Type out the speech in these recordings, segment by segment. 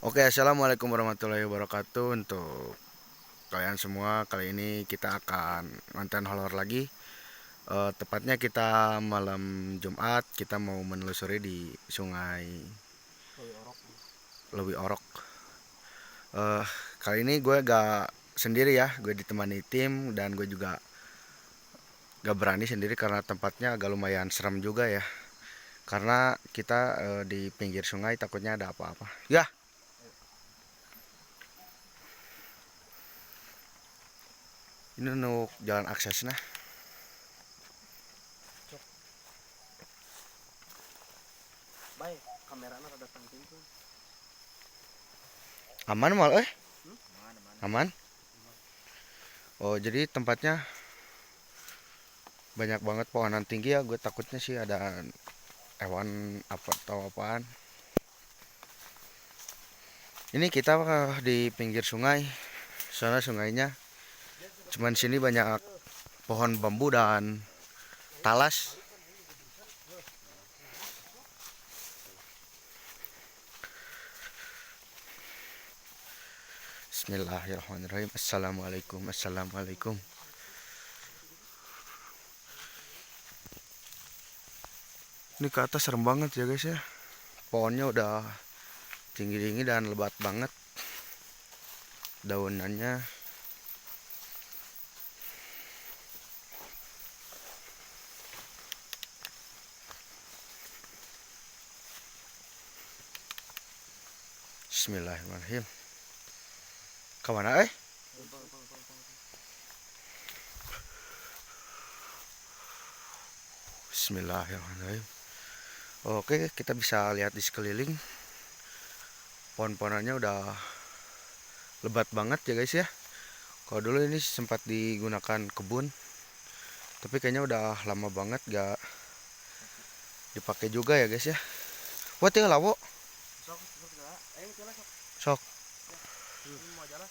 Oke, assalamualaikum warahmatullahi wabarakatuh. Untuk kalian semua, kali ini kita akan nonton horor lagi. Tepatnya kita malam Jumat, kita mau menelusuri di Sungai Lewi Orok. Eh, Kali ini gue gak sendiri ya, gue ditemani tim dan gue juga gak berani sendiri karena tempatnya agak lumayan serem juga ya. Karena kita di pinggir sungai, takutnya ada apa-apa. Ya, ini untuk jalan aksesnya. Baik, kameranya rada tangting tuh. Aman mal, Mana? aman. Oh, jadi tempatnya banyak banget pohonan tinggi ya. Gue takutnya sih ada hewan apa atau apaan. Ini kita di pinggir sungai. Soalnya sungainya cuman sini banyak pohon bambu dan talas. Bismillahirrahmanirrahim. Assalamualaikum. Ini ke atas serem banget ya guys ya. Pohonnya udah tinggi-tinggi dan lebat banget daunannya. Bismillahirrahmanirrahim. Kemana Bismillahirrahmanirrahim. Oke, kita bisa lihat di sekeliling. Pohon-pohonannya udah lebat banget ya guys ya. Kalau dulu ini sempat digunakan kebun, tapi kayaknya udah lama banget gak dipakai juga ya guys ya. Wah, tinggal lawo. Sok, ayo jalan sok. Sok, Ini mau jalan.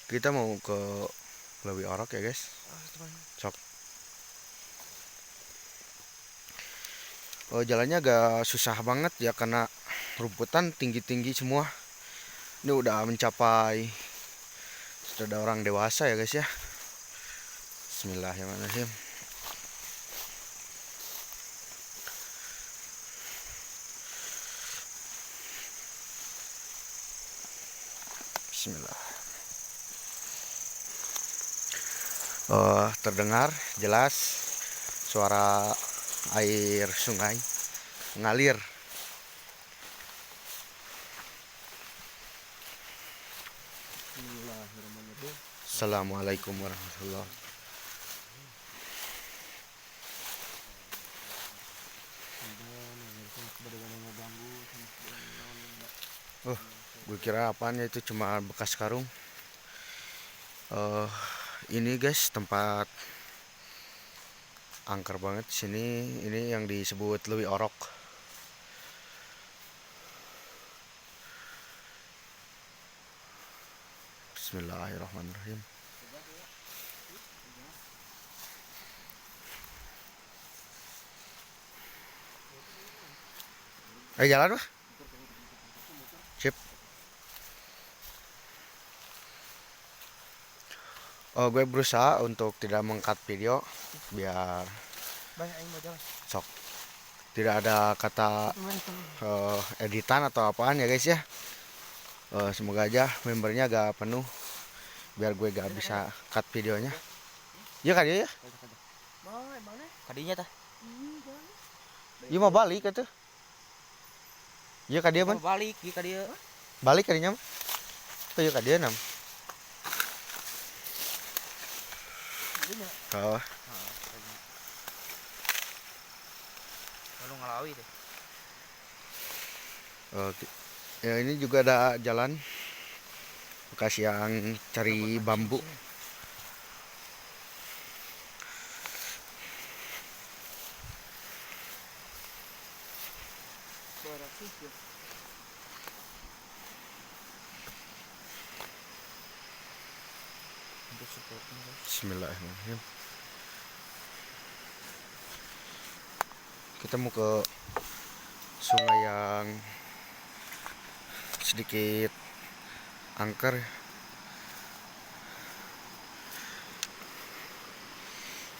kita mau ke Lewi Orok ya guys. Sok. Oh, jalannya agak susah banget ya karena rumputan tinggi-tinggi semua. Ini udah mencapai sudah ada orang dewasa ya guys ya. Bismillahirrahmanirrahim. Bismillah. Terdengar jelas suara air sungai mengalir. Bismillahirrahmanirrahim. Assalamualaikum warahmatullahi. Oh, gue kira apaan ya, itu cuma bekas karung. eh ini guys tempat angker banget di sini. Ini yang disebut Lewi Orok. Bismillahirrahmanirrahim. Jalan lah. Sip. Gue berusaha untuk tidak mengkat video biar Baik, ayo mau jalan. sok tidak ada kata editan atau apaan ya guys ya. Semoga aja membernya gak penuh biar gue gak bisa cut videonya. Iya kan ya? Mana? Kadinya tah. Iya mau balik itu. Iya kan dia man. Balik ieu ka dieu. Balik kadinya. Tuh iya kan dia nam. Oh, Lalu ngalawi deh. oke. Ya ini juga ada jalan bekas yang cari bambu. Suara sih. Untuk supportnya guys. Bismillahirrahmanirrahim. Kita mau ke sungai yang sedikit angker.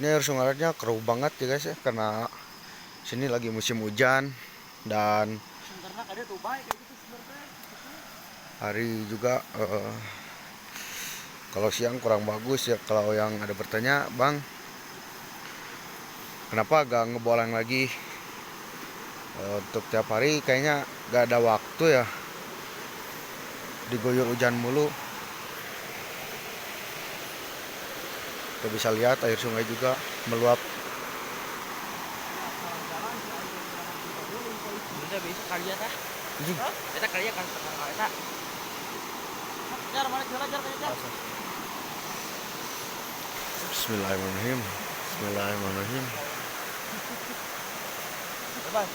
Ini air sungainya keruh banget ya guys ya, karena sini lagi musim hujan dan Karena ada tuh baik kayak gitu sebenarnya. hari juga kalau siang kurang bagus ya. Kalau yang ada bertanya, Bang, kenapa gak ngebolang lagi? Untuk tiap hari kayaknya gak ada waktu ya, diguyur hujan mulu. Kita bisa lihat air sungai juga meluap. Bisa bisa kali ya tah. Kita kali ya kan sekarang kali tah. Jar mana jar jar jar. Bismillahirrahmanirrahim. Bismillahirrahmanirrahim. Bye.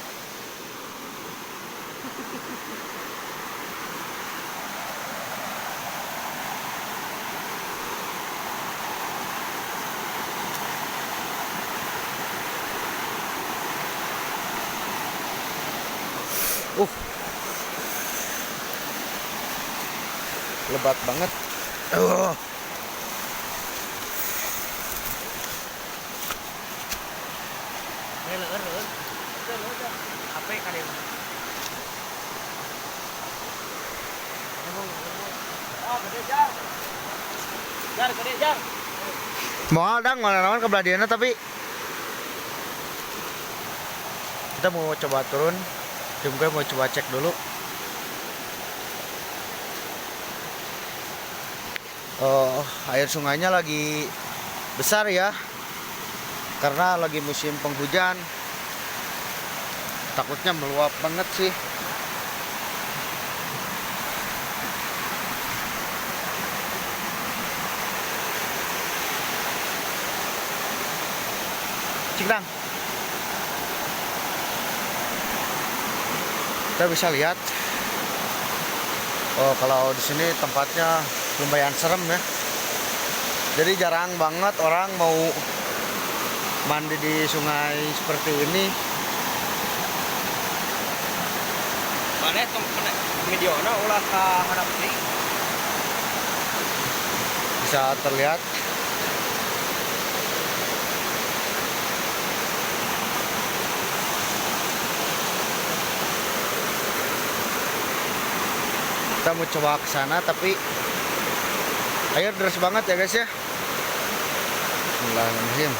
Lebat banget. Leueur. HP kan ya. Oh, gede jar. Jar gede jar. Mau dang mana-mana kebelah tapi kita mau coba turun. Tim gue mau coba cek dulu. Air sungainya lagi besar ya, karena lagi musim penghujan. Takutnya meluap banget sih. Cikdang, kita bisa lihat. Kalau di sini tempatnya lumayan serem ya. Jadi jarang banget orang mau mandi di sungai seperti ini. Mana tong kena videona ulah ka hadap deui. Bisa terlihat. Kita mau coba ke sana tapi air deras banget ya guys ya. Bismillahirrahmanirrahim.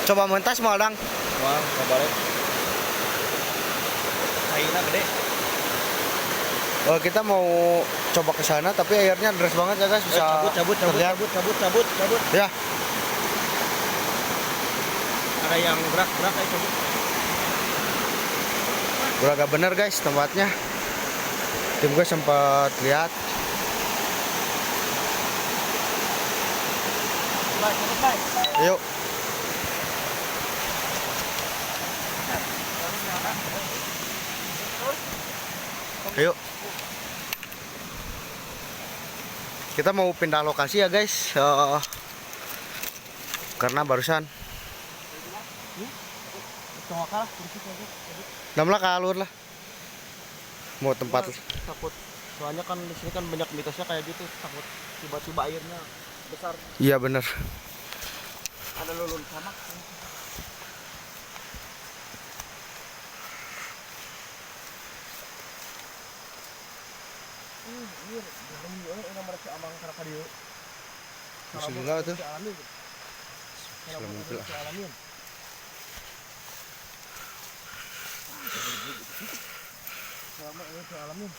Coba mentas mau dang. Wah, kabarnya. Ayeuna gede. Kita mau coba ke sana tapi airnya deras banget ya guys. Bisa cabut. terlihat. Ya, Ada yang gerak-gerak kayak cabut. udah agak bener guys tempatnya. Tim gue sempat lihat. Bye. Yuk. Ayo. Kita mau pindah lokasi ya guys. Karena barusan namlah ke alur lah. Mau tempat Takut. Soalnya kan di sini kan banyak mitosnya kayak gitu, takut tiba-tiba airnya besar. iya bener. Ada lulun sama. Iya, ini mereka amang karena dia. Bismillah tuh. Bismillah. Selama ini alamin.